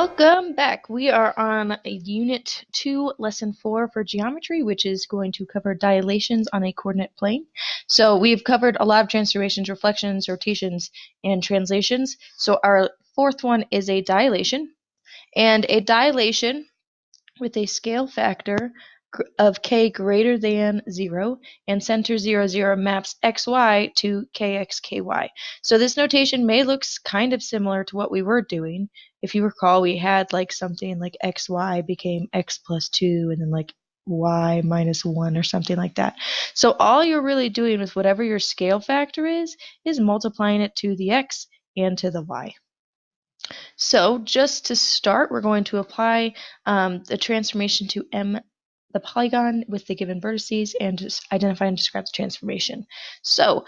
Welcome back. We are on Unit 2, Lesson 4 for Geometry, which is going to cover dilations on a coordinate plane. So we've covered a lot of transformations, reflections, rotations, and translations. So our fourth one is a dilation. And a dilation with a scale factor of k greater than 0 and center 0, 0 maps xy to kx, ky. So this notation may look kind of similar to what we were doing. If you recall, we had like something like xy became x plus 2 and then like y minus 1 or something like that. So all you're really doing with whatever your scale factor is multiplying it to the x and to the y. So just to start, we're going to apply the transformation to M, the polygon with the given vertices, and just identify and describe the transformation. So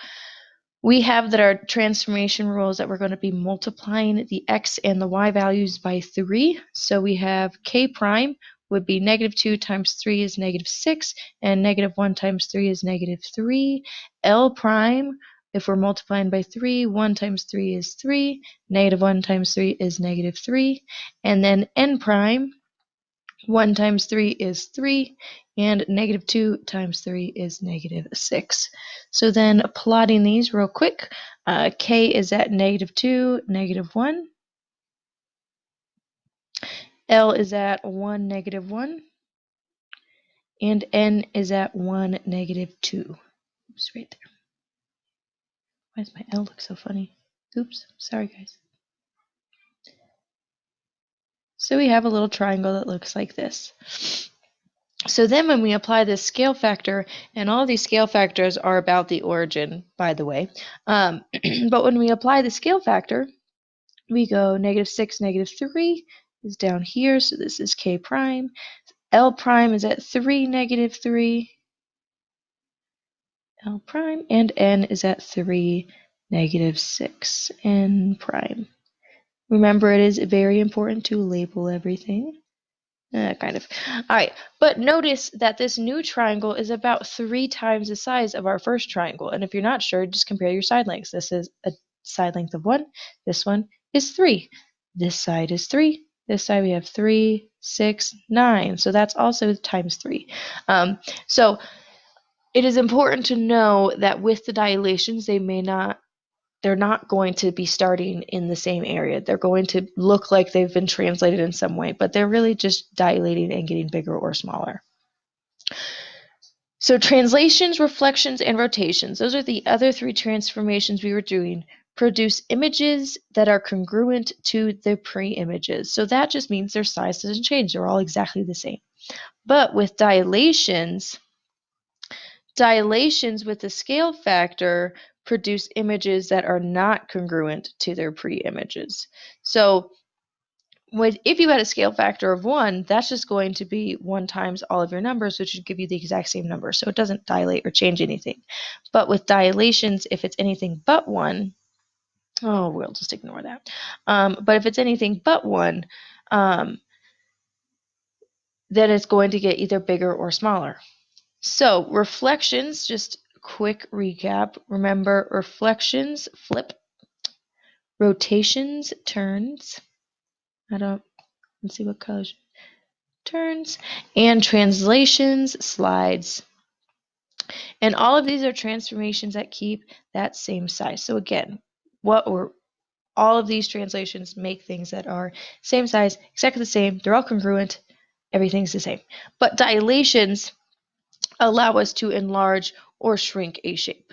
we have that our transformation rule is that we're going to be multiplying the x and the y values by 3. So we have k prime would be -2 times 3 is -6, and -1 times 3 is -3. L prime, if we're multiplying by 3, 1 times 3 is 3, -1 times 3 is -3, and then n prime, 1 times 3 is 3, and -2 times 3 is -6. So then plotting these real quick, k is at -2, -1. L is at 1, -1. And n is at 1, -2. Oops, right there. Why does my L look so funny? Oops, sorry guys. So we have a little triangle that looks like this. So then when we apply this scale factor, and all these scale factors are about the origin, by the way, but when we apply the scale factor, we go -6, -3 is down here, so this is k prime. L prime is at 3, -3. L prime, and n is at 3, -6, n prime. Remember, it is very important to label everything. Kind of. All right, but notice that this new triangle is about 3 times the size of our first triangle. And if you're not sure, just compare your side lengths. This is a side length of 1. This one is 3. This side is 3. This side we have 3, 6, 9. So that's also times 3. So it is important to know that with the dilations, they're not going to be starting in the same area. They're going to look like they've been translated in some way, but they're really just dilating and getting bigger or smaller. So translations, reflections, and rotations, those are the other 3 transformations we were doing, produce images that are congruent to the pre-images. So that just means their size doesn't change. They're all exactly the same. But with dilations with the scale factor produce images that are not congruent to their pre-images. So if you had a scale factor of 1, that's just going to be 1 times all of your numbers, which would give you the exact same number. So it doesn't dilate or change anything. But with dilations, if it's anything but 1, we'll just ignore that. But if it's anything but 1, then it's going to get either bigger or smaller. So reflections, just quick recap. Remember, reflections flip, rotations turns. Let's see what colors. Turns, and translations slides. And all of these are transformations that keep that same size. So again, all of these translations make things that are same size, exactly the same. They're all congruent. Everything's the same. But dilations allow us to enlarge or shrink a shape.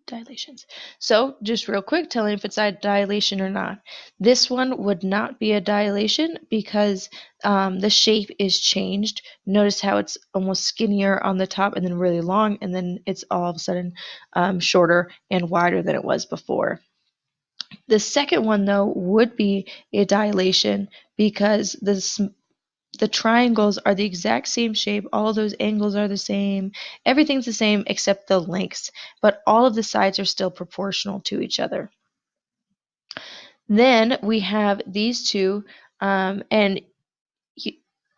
Dilations. So just real quick, telling if it's a dilation or not. This one would not be a dilation because the shape is changed. Notice how it's almost skinnier on the top and then really long, and then it's all of a sudden shorter and wider than it was before. The second one, though, would be a dilation because the triangles are the exact same shape. All of those angles are the same. Everything's the same except the lengths, but all of the sides are still proportional to each other. Then we have these two, and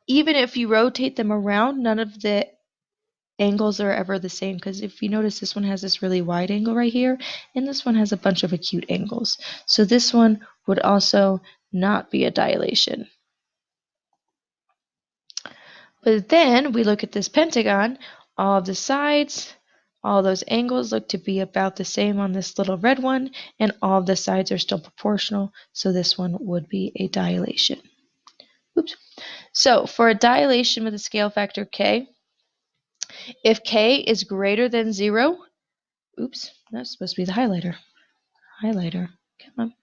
even if you rotate them around, none of the angles are ever the same, because if you notice, this one has this really wide angle right here, and this one has a bunch of acute angles. So this one would also not be a dilation. But then we look at this pentagon, all of the sides, all those angles look to be about the same on this little red one, and all of the sides are still proportional, so this one would be a dilation. Oops. So for a dilation with a scale factor k, if k is greater than 0, oops, that's supposed to be the highlighter. Come on.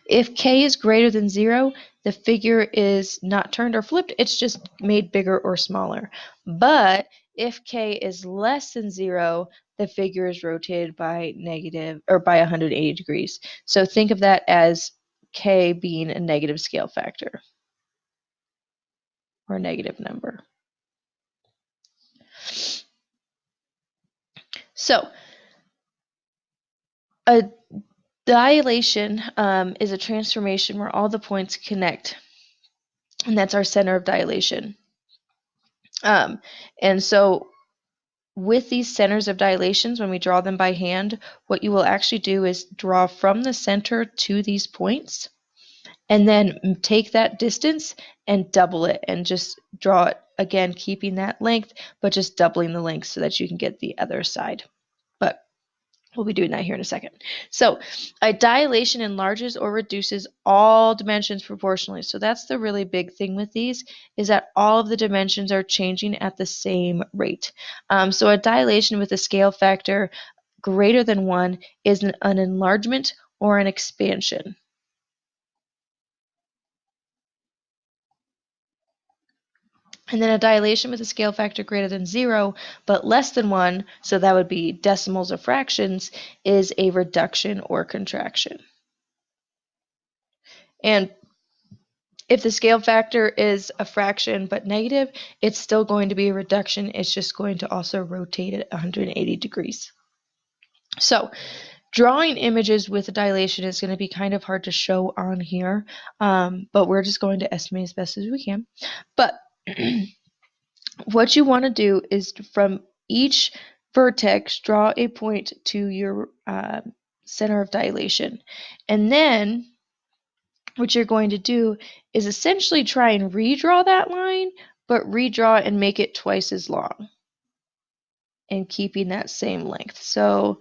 If k is greater than 0, the figure is not turned or flipped, it's just made bigger or smaller. But if k is less than 0, the figure is rotated by negative or by 180 degrees. So think of that as k being a negative scale factor or a negative number. So a dilation is a transformation where all the points connect, and that's our center of dilation. And so with these centers of dilations, when we draw them by hand, what you will actually do is draw from the center to these points, and then take that distance and double it, and just draw it again, keeping that length, but just doubling the length so that you can get the other side. But we'll be doing that here in a second. So a dilation enlarges or reduces all dimensions proportionally. So that's the really big thing with these, is that all of the dimensions are changing at the same rate. So a dilation with a scale factor greater than 1 is an enlargement or an expansion. And then a dilation with a scale factor greater than 0 but less than 1, so that would be decimals or fractions, is a reduction or contraction. And if the scale factor is a fraction but negative, it's still going to be a reduction. It's just going to also rotate at 180 degrees. So drawing images with a dilation is going to be kind of hard to show on here, but we're just going to estimate as best as we can. But what you want to do is from each vertex, draw a point to your center of dilation. And then what you're going to do is essentially try and redraw that line, but redraw and make it twice as long and keeping that same length. So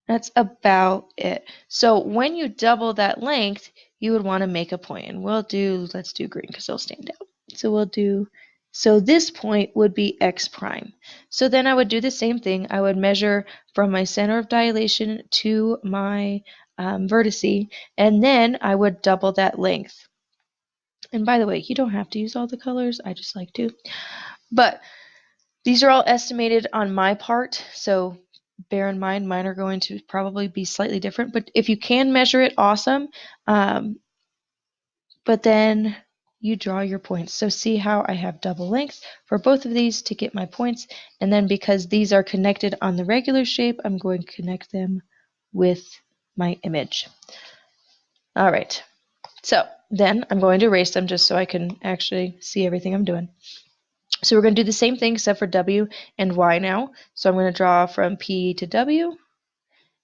that's about it. So when you double that length, you would want to make a point. And let's do green because it'll stand out. So this point would be x prime. So then I would do the same thing. I would measure from my center of dilation to my vertice, and then I would double that length. And by the way, you don't have to use all the colors. I just like to. But these are all estimated on my part, so bear in mind mine are going to probably be slightly different. But if you can measure it, awesome. But then you draw your points. So see how I have double length for both of these to get my points. And then because these are connected on the regular shape, I'm going to connect them with my image. All right. So then I'm going to erase them just so I can actually see everything I'm doing. So we're going to do the same thing except for W and Y now. So I'm going to draw from P to W,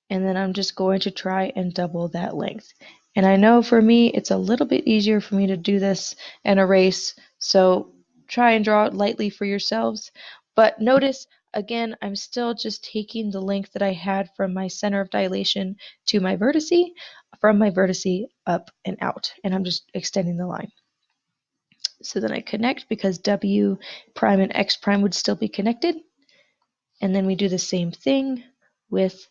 and then I'm just going to try and double that length. And I know for me, it's a little bit easier for me to do this and erase, so try and draw it lightly for yourselves. But notice, again, I'm still just taking the length that I had from my center of dilation to my vertice, from my vertice up and out, and I'm just extending the line. So then I connect because W prime and X prime would still be connected. And then we do the same thing with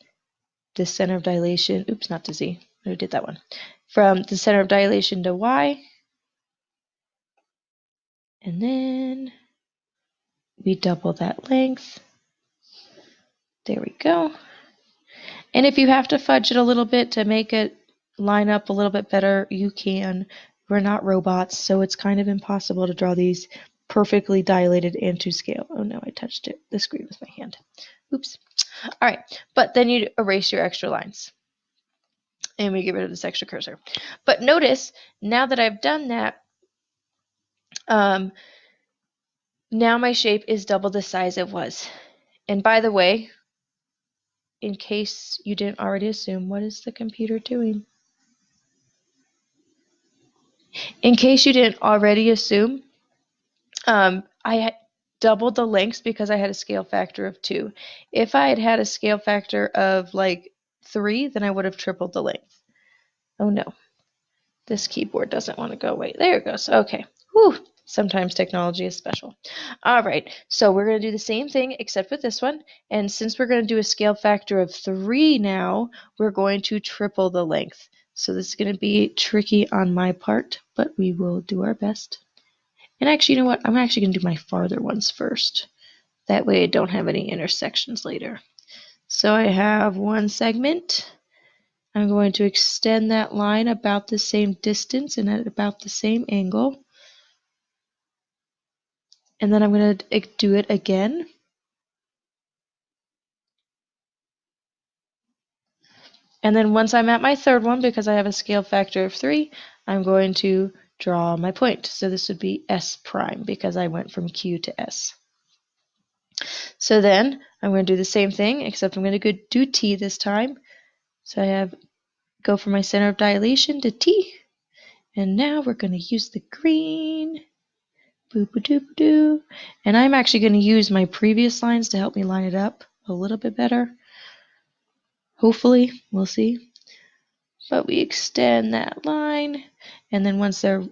the center of dilation. Oops, not to Z. I did that one. From the center of dilation to Y. And then we double that length. There we go. And if you have to fudge it a little bit to make it line up a little bit better, you can. We're not robots, so it's kind of impossible to draw these perfectly dilated and to scale. Oh no, I touched the screen with my hand. Oops. All right, but then you erase your extra lines. And we get rid of this extra cursor. But notice, now that I've done that, now my shape is double the size it was. And by the way, in case you didn't already assume, what is the computer doing? In case you didn't already assume, I doubled the lengths because I had a scale factor of 2. If I had had a scale factor of like 3, then I would have tripled the length. Oh no, this keyboard doesn't want to go away. There it goes. Okay. Whew. Sometimes technology is special. All right, so we're going to do the same thing except with this one. And since we're going to do a scale factor of 3 now, we're going to triple the length. So this is going to be tricky on my part, but we will do our best. And actually, you know what? I'm actually going to do my farther ones first. That way I don't have any intersections later. So I have one segment. I'm going to extend that line about the same distance and at about the same angle. And then I'm going to do it again. And then once I'm at my third one, because I have a scale factor of 3, I'm going to draw my point. So this would be S prime because I went from Q to S. So then I'm going to do the same thing, except I'm going to do T this time. So I have go from my center of dilation to T. And now we're going to use the green. Boop-a-doop-a-doo. And I'm actually going to use my previous lines to help me line it up a little bit better. Hopefully, we'll see. But we extend that line, and then once they're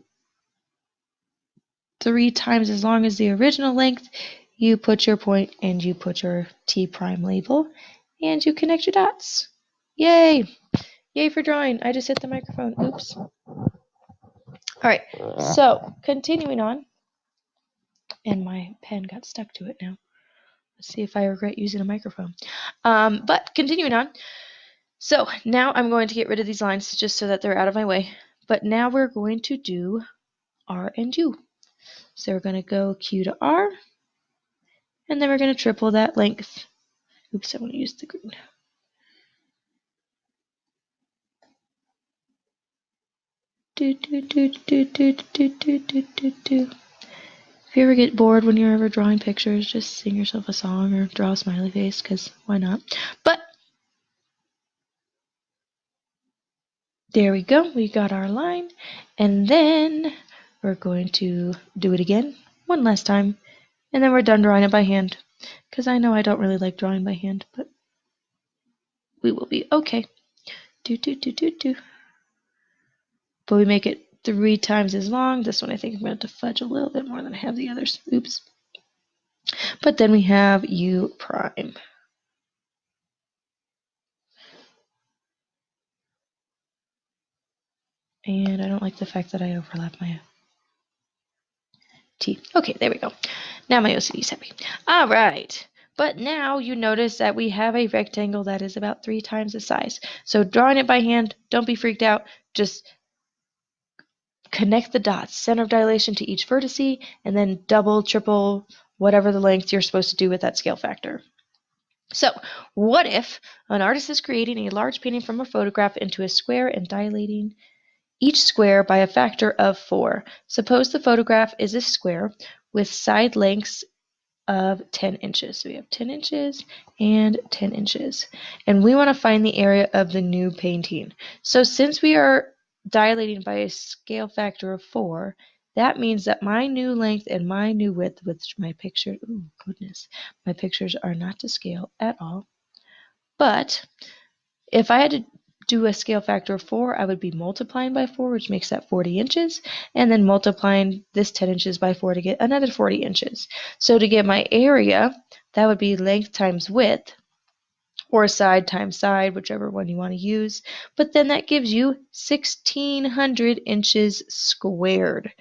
3 times as long as the original length, you put your point and you put your T prime label, and you connect your dots. Yay! Yay for drawing. I just hit the microphone. Oops. All right, so continuing on, and my pen got stuck to it now. Let's see if I regret using a microphone. But continuing on, so now I'm going to get rid of these lines just so that they're out of my way. But now we're going to do R and U. So we're going to go Q to R, and then we're going to triple that length. Oops, I want to use the green. Do, do, do, do, do, do, do, do, do, do. If you ever get bored when you're ever drawing pictures, just sing yourself a song or draw a smiley face, because why not? But there we go. We got our line. And then we're going to do it again one last time. And then we're done drawing it by hand. Because I know I don't really like drawing by hand, but we will be okay. Do, do, do, do, do. But we make it 3 times as long. This one I think I'm going to fudge a little bit more than I have the others. Oops. But then we have U prime. And I don't like the fact that I overlap my T. Okay, there we go. Now my OCD is happy. All right. But now you notice that we have a rectangle that is about 3 times the size. So drawing it by hand, don't be freaked out. Just connect the dots, center of dilation to each vertice, and then double, triple, whatever the length you're supposed to do with that scale factor. So, what if an artist is creating a large painting from a photograph into a square and dilating each square by a factor of 4? Suppose the photograph is a square with side lengths of 10 inches. So we have 10 inches and 10 inches. And we want to find the area of the new painting. So since we are dilating by a scale factor of 4, that means that my new length and my new width, which my picture, oh goodness, my pictures are not to scale at all. But if I had to do a scale factor of 4, I would be multiplying by 4, which makes that 40 inches, and then multiplying this 10 inches by 4 to get another 40 inches. So to get my area, that would be length times width, or side times side, whichever one you want to use. But then that gives you 1,600 inches squared.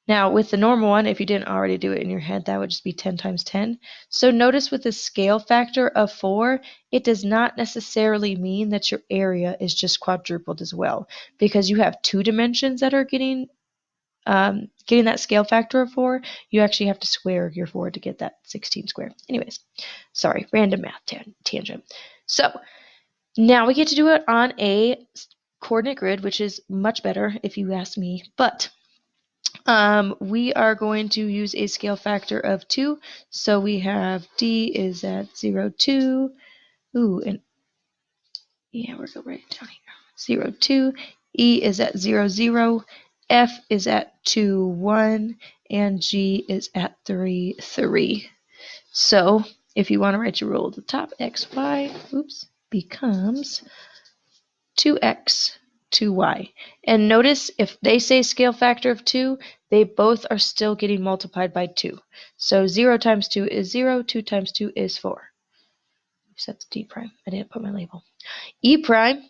Now, with the normal one, if you didn't already do it in your head, that would just be 10 times 10. So notice with the scale factor of 4, it does not necessarily mean that your area is just quadrupled as well, because you have 2 dimensions that are getting that scale factor of 4. You actually have to square your 4 to get that 16 square. Anyways, sorry, random math tangent. So now we get to do it on a coordinate grid, which is much better if you ask me, but we are going to use a scale factor of 2. So we have D is at 0, 2. Ooh, and yeah, we're going right down here. 0, 2. E is at 0, 0. F is at 2, 1, and G is at 3, 3. So if you want to write your rule at the top, x, y, becomes 2x, 2y. And notice if they say scale factor of 2, they both are still getting multiplied by 2. So 0 times 2 is 0, 2 times 2 is 4. So that's D prime. I didn't put my label. E prime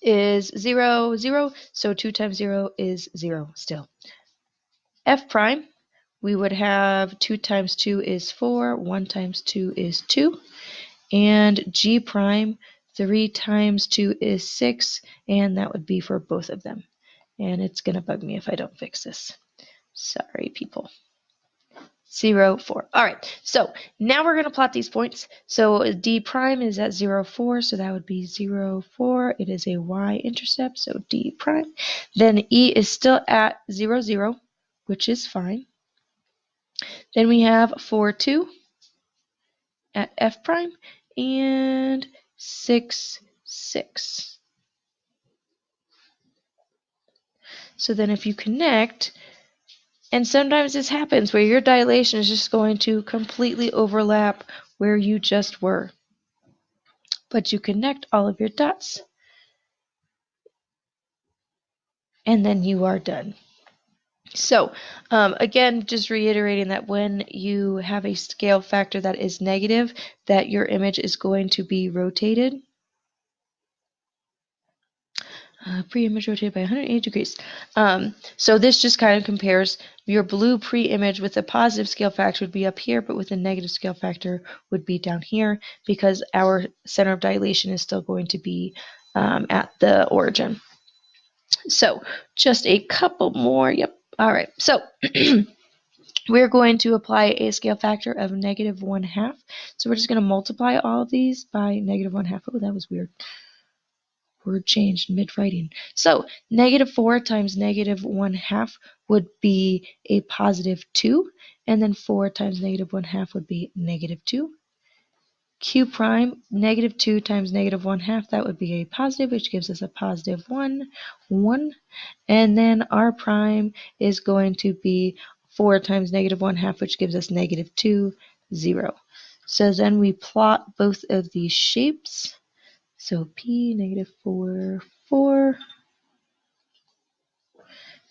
is 0, 0, so 2 times 0 is 0 still. F prime, we would have 2 times 2 is 4, 1 times 2 is 2. And G prime, 3 times 2 is 6, and that would be for both of them. And it's going to bug me if I don't fix this. Sorry, people. 0, 4. All right, so now we're going to plot these points. So D prime is at 0, 4, so that would be 0, 4. It is a y-intercept, so D prime. Then E is still at 0, 0, which is fine. Then we have 4, 2 at F prime, and 6, 6. So then if you connect, and sometimes this happens where your dilation is just going to completely overlap where you just were. But you connect all of your dots, and then you are done. So again, just reiterating that when you have a scale factor that is negative, that your image is going to be rotated. Pre-image rotated by 180 degrees. So this just kind of compares your blue pre-image with a positive scale factor would be up here, but with a negative scale factor would be down here because our center of dilation is still going to be at the origin. So just a couple more. Yep. All right. So we're going to apply a scale factor of -1/2. So we're just going to multiply all of these by -1/2. Oh, that was weird. Word changed mid-writing. So -4 times -1/2 would be a +2, and then 4 times -1/2 would be -2. Q prime, -2 times -1/2, that would be a positive, which gives us a +1, 1. And then R prime is going to be 4 times -1/2, which gives us -2, 0. So then we plot both of these shapes. So P, -4, 4.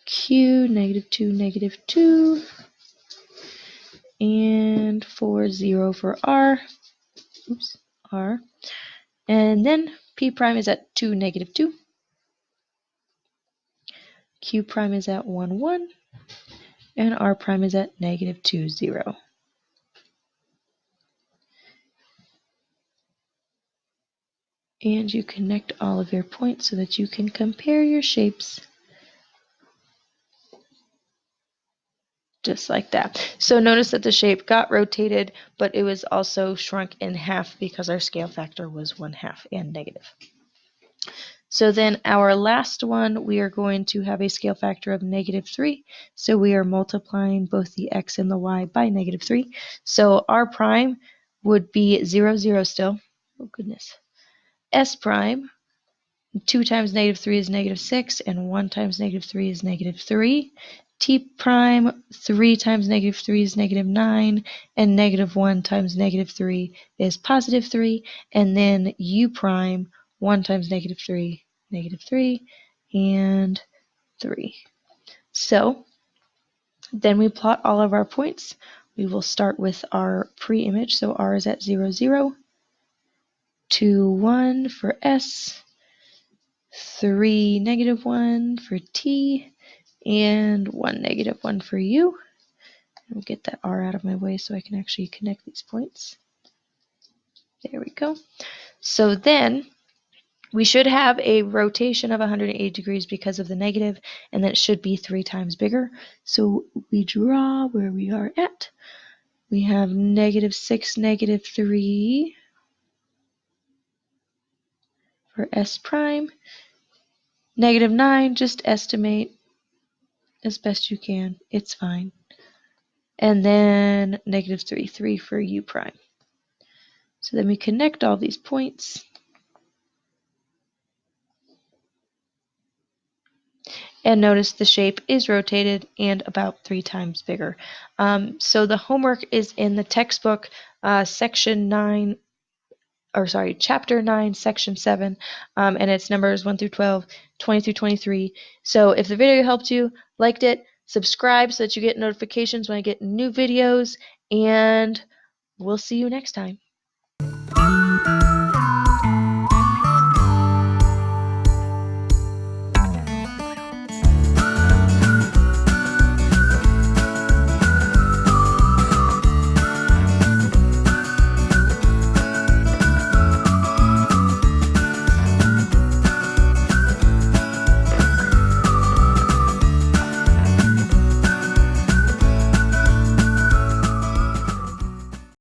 Q, -2, -2. And 4, 0 for R. Oops, R. And then P prime is at 2, -2. Q prime is at 1, 1. And R prime is at -2, 0. And you connect all of your points so that you can compare your shapes. Just like that. So notice that the shape got rotated, but it was also shrunk in half because our scale factor was 1/2 and negative. So then our last one, we are going to have a scale factor of -3. So we are multiplying both the x and the y by -3. So R prime would be 0, 0 still. Oh goodness. S prime, 2 times -3 is -6, and 1 times -3 is -3. T prime, 3 times -3 is -9, and -1 times -3 is +3. And then U prime, 1 times -3, -3, and 3. So then we plot all of our points. We will start with our pre-image. So R is at 0, 0, 2, 1 for S, 3, -1 for T, and 1, -1 for U. I'll get that R out of my way so I can actually connect these points. There we go. So then we should have a rotation of 180 degrees because of the negative, and that should be 3 times bigger. So we draw where we are at. We have -6, -3 for S prime. -9, just estimate as best you can. It's fine. And then -3, 3 for U prime. So then we connect all these points. And notice the shape is rotated and about 3 times bigger. So the homework is in the textbook, section 9, or sorry, chapter 9, section 7, and it's numbers 1 through 12, 20 through 23. So if the video helped you, liked it, subscribe so that you get notifications when I get new videos, and we'll see you next time.